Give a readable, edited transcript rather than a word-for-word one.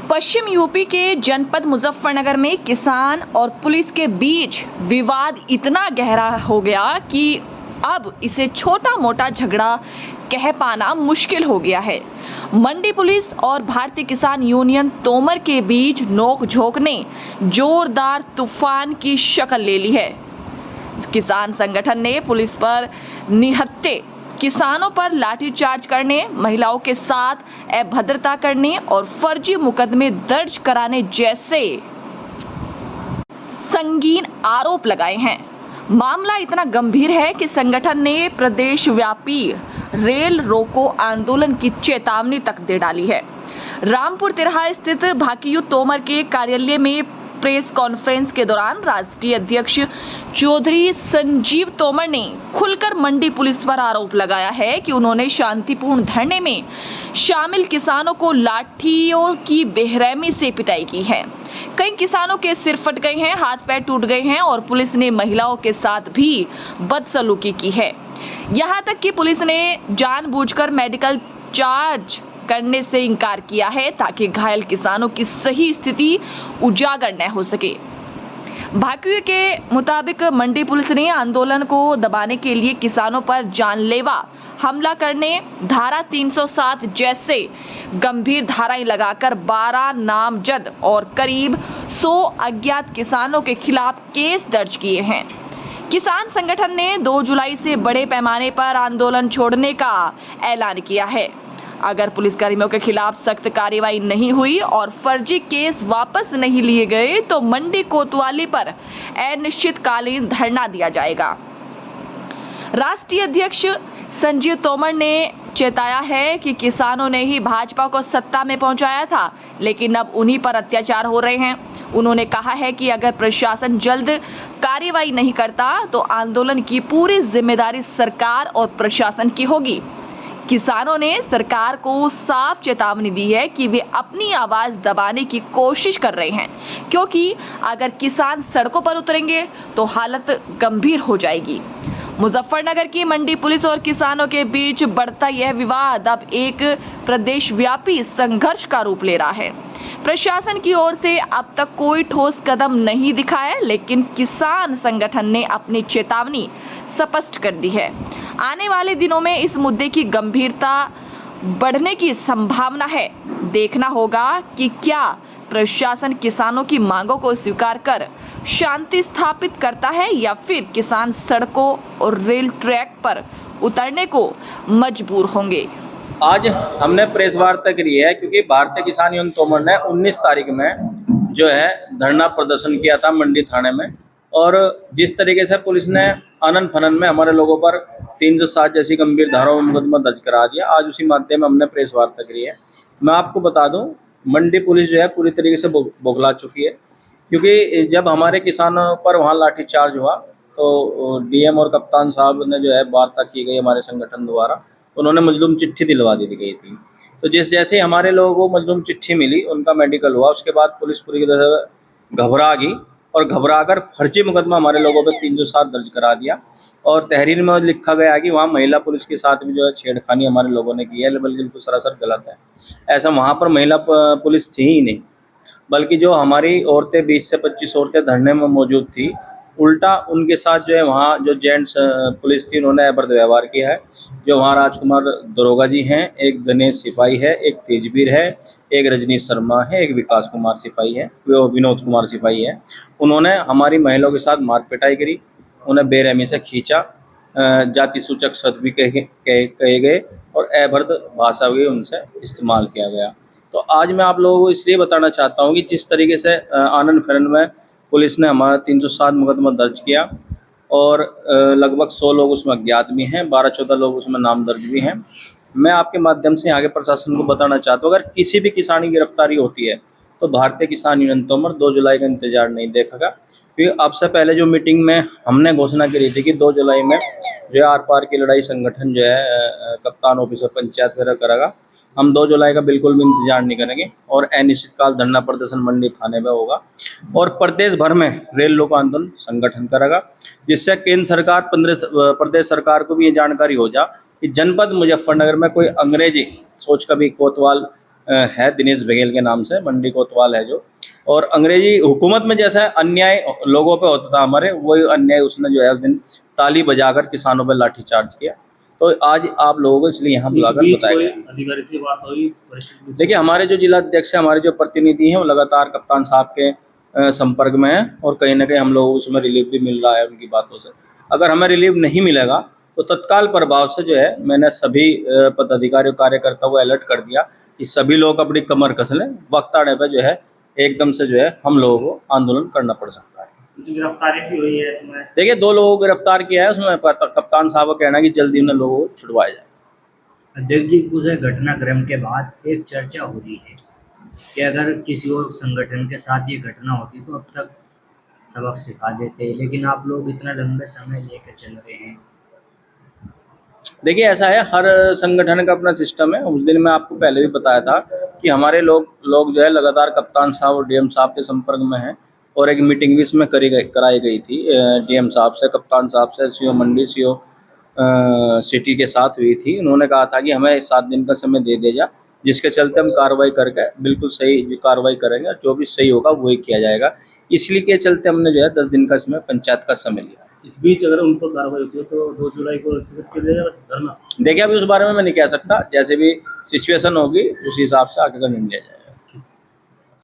पश्चिम UP के जनपद मुजफ्फरनगर में किसान और पुलिस के बीच विवाद इतना गहरा हो गया कि अब इसे छोटा मोटा झगड़ा कह पाना मुश्किल हो गया है। मंडी पुलिस और भारतीय किसान यूनियन तोमर के बीच नोक-झोंक ने जोरदार तूफान की शक्ल ले ली है। किसान संगठन ने पुलिस पर निहत्थे किसानों पर लाठीचार्ज करने, महिलाओं के साथ अभद्रता करने और फर्जी मुकदमे दर्ज कराने जैसे संगीन आरोप लगाए हैं। मामला इतना गंभीर है कि संगठन ने प्रदेशव्यापी रेल रोको आंदोलन की चेतावनी तक दे डाली है। रामपुर तिराहा स्थित भाकियू तोमर के कार्यालय में प्रेस कॉन्फ्रेंस के दौरान राष्ट्रीय अध्यक्ष चौधरी संजीव तोमर ने खुलकर मंडी पुलिस पर आरोप लगाया है कि उन्होंने शांतिपूर्ण धरने में शामिल किसानों को लाठियों की बेरहमी से पिटाई की है। कई किसानों के सिर फट गए हैं, हाथ पैर टूट गए हैं और पुलिस ने महिलाओं के साथ भी बदसलूकी की है। यहाँ तक कि पुलिस ने जानबूझकर मेडिकल चार्ज करने से इनकार किया है ताकि घायल किसानों की सही स्थिति उजागर न हो सके। भाकियू के मुताबिक मंडी पुलिस ने आंदोलन को दबाने के लिए किसानों पर जानलेवा हमला करने, धारा 307 जैसे गंभीर धाराएं लगाकर 12 नामजद और करीब 100 अज्ञात किसानों के खिलाफ केस दर्ज किए हैं। किसान संगठन ने 2 जुलाई से बड़े पैमाने पर आंदोलन छोड़ने का ऐलान किया है। अगर पुलिसकर्मियों के खिलाफ सख्त कार्रवाई नहीं हुई और फर्जी केस वापस नहीं लिए गए तो मंडी कोतवाली पर अनिश्चितकालीन धरना दिया जाएगा। राष्ट्रीय अध्यक्ष संजीव तोमर ने चेताया है कि किसानों ने ही भाजपा को सत्ता में पहुंचाया था, लेकिन अब उन्हीं पर अत्याचार हो रहे हैं। उन्होंने कहा है कि अगर प्रशासन जल्द कार्रवाई नहीं करता तो आंदोलन की पूरी जिम्मेदारी सरकार और प्रशासन की होगी। किसानों ने सरकार को साफ चेतावनी दी है कि वे अपनी आवाज दबाने की कोशिश कर रहे हैं, क्योंकि अगर किसान सड़कों पर उतरेंगे तो हालत गंभीर हो जाएगी। मुजफ्फरनगर की मंडी पुलिस और किसानों के बीच बढ़ता यह विवाद अब एक प्रदेशव्यापी संघर्ष का रूप ले रहा है। प्रशासन की ओर से अब तक कोई ठोस कदम नहीं दिखा है, लेकिन किसान संगठन ने अपनी चेतावनी स्पष्ट कर दी है। आने वाले दिनों में इस मुद्दे की गंभीरता बढ़ने की संभावना है। देखना होगा कि क्या प्रशासन किसानों की मांगों को स्वीकार कर शांति स्थापित करता है या फिर किसान सड़कों और रेल ट्रैक पर उतरने को मजबूर होंगे। आज हमने प्रेस वार्ता करी है क्योंकि भारतीय किसान यूनियन तोमर ने 19 तारीख में जो है धरना प्रदर्शन किया था मंडी थाने में, और जिस तरीके से पुलिस ने आनन फनन में हमारे लोगों पर 307 जैसी गंभीर धाराओं में मुकदमा दर्ज करा दिया, आज उसी माध्यम में हमने प्रेस वार्ता करी है। मैं आपको बता दूं, मंडी पुलिस जो है पूरी तरीके से बौखला चुकी है, क्योंकि जब हमारे किसानों पर वहाँ लाठीचार्ज हुआ तो डीएम और कप्तान साहब ने जो है वार्ता की गई हमारे संगठन द्वारा, उन्होंने मजलूम चिट्ठी दिलवा दी गई थी। तो जैसे हमारे लोगों को मजलूम चिट्ठी मिली, उनका मेडिकल हुआ, उसके बाद पुलिस पूरी तरह से घबरा गई और घबराकर फर्जी मुकदमा हमारे लोगों पर 307 दर्ज करा दिया। और तहरीर में लिखा गया कि वहाँ महिला पुलिस के साथ भी जो है छेड़खानी हमारे लोगों ने की है, बल्कि बिल्कुल सरासर गलत है। ऐसा वहाँ पर महिला पुलिस थी ही नहीं, बल्कि जो हमारी औरतें 20 से 25 औरतें धरने में मौजूद थी, उल्टा उनके साथ जो है वहाँ जो जेंट्स पुलिस थी उन्होंने अभद्र व्यवहार किया है। जो वहाँ राजकुमार दरोगा जी हैं, एक दिनेश सिपाही है, एक तेजवीर है, एक रजनीश शर्मा है, एक विकास कुमार सिपाही है, वो विनोद कुमार सिपाही है। उन्होंने हमारी महिलाओं के साथ मार पिटाई करी, उन्हें बेरहमी से खींचा, जाति सूचक शब्द भी कहे गए और अभद्र भाषा भी उनसे इस्तेमाल किया गया। तो आज मैं आप लोगों को इसलिए बताना चाहता हूँ कि जिस तरीके से आनंद फैरन में पुलिस ने हमारा 307 मुकदमा दर्ज किया और लगभग 100 लोग उसमें अज्ञात भी हैं, 12-14 लोग उसमें नाम दर्ज भी हैं। मैं आपके माध्यम से आगे प्रशासन को बताना चाहता हूँ, अगर किसी भी किसान की गिरफ्तारी होती है तो भारतीय किसान यूनियन तोमर 2 जुलाई का इंतजार नहीं देखेगा। क्योंकि अब से पहले जो मीटिंग में हमने घोषणा करी थी कि 2 जुलाई में जो है आर पार की लड़ाई संगठन जो है कप्तान ऑफिसर पंचायत वगैरह करेगा, हम 2 जुलाई का बिल्कुल भी इंतजार नहीं करेंगे और अनिश्चितकाल धरना प्रदर्शन मंडी थाने में होगा और प्रदेश भर में रेल रोको आंदोलन संगठन करेगा, जिससे केंद्र सरकार प्रदेश सरकार को भी ये जानकारी हो जा कि जनपद मुजफ्फरनगर में कोई अंग्रेजी सोच का भी कोतवाल है दिनेश बघेल के नाम से, मंडी कोतवाल है जो। और अंग्रेजी हुकूमत में जैसा अन्याय लोगों पे होता था हमारे, वही अन्याय उसने जो है उस दिन ताली बजाकर किसानों पे लाठीचार्ज किया। तो आज आप लोगों को इसलिए यहाँ बुलाकर बताया गया। अधिकारी से बात हुई? देखिए, हमारे जो जिला अध्यक्ष है, हमारे जो प्रतिनिधि हैं, वो लगातार कप्तान साहब के संपर्क में है और कहीं ना कहीं हम लोगों को उसमें रिलीफ भी मिल रहा है उनकी बातों से। अगर हमें रिलीफ नहीं मिलेगा तो तत्काल प्रभाव से जो है मैंने सभी पदाधिकारियों कार्यकर्ताओं को अलर्ट कर दिया कि सभी लोग अपनी कमर कस लें, वक्त आने पर जो है एकदम से जो है हम लोगों को आंदोलन करना पड़ सकता है। गिरफ्तारी भी हुई है इसमें? देखिए, 2 लोगों को गिरफ्तार किया है, उसमें कप्तान साहब का कहना है कि जल्दी उन्हें लोगों को छुड़वाया जाए। अध्यक्ष जी, पूरे घटनाक्रम के बाद एक चर्चा हो रही है कि अगर किसी और संगठन के साथ ये घटना होती तो अब तक सबक सिखा देते, लेकिन आप लोग इतना लंबे समय लेकर चल रहे हैं। देखिए, ऐसा है, हर संगठन का अपना सिस्टम है। उस दिन मैं आपको पहले भी बताया था कि हमारे लोग जो है लगातार कप्तान साहब और डीएम साहब के संपर्क में हैं और एक मीटिंग भी इसमें कराई गई थी डीएम साहब से, कप्तान साहब से, सीओ मंडी, सीओ सिटी के साथ हुई थी। उन्होंने कहा था कि हमें 7 दिन का समय दे दिया जा, जिसके चलते हम कार्रवाई करके बिल्कुल सही कार्रवाई करेंगे और जो भी सही होगा वही किया जाएगा। इसलिए के चलते हमने जो है 10 दिन का इसमें पंचायत का समय लिया। इस बीच अगर उन पर कार्रवाई होती है तो 2 जुलाई को धरना? देखिए, अभी उस बारे में मैं नहीं कह सकता, जैसे भी सिचुएशन होगी उस हिसाब से आगे का निर्णय लिया जाएगा।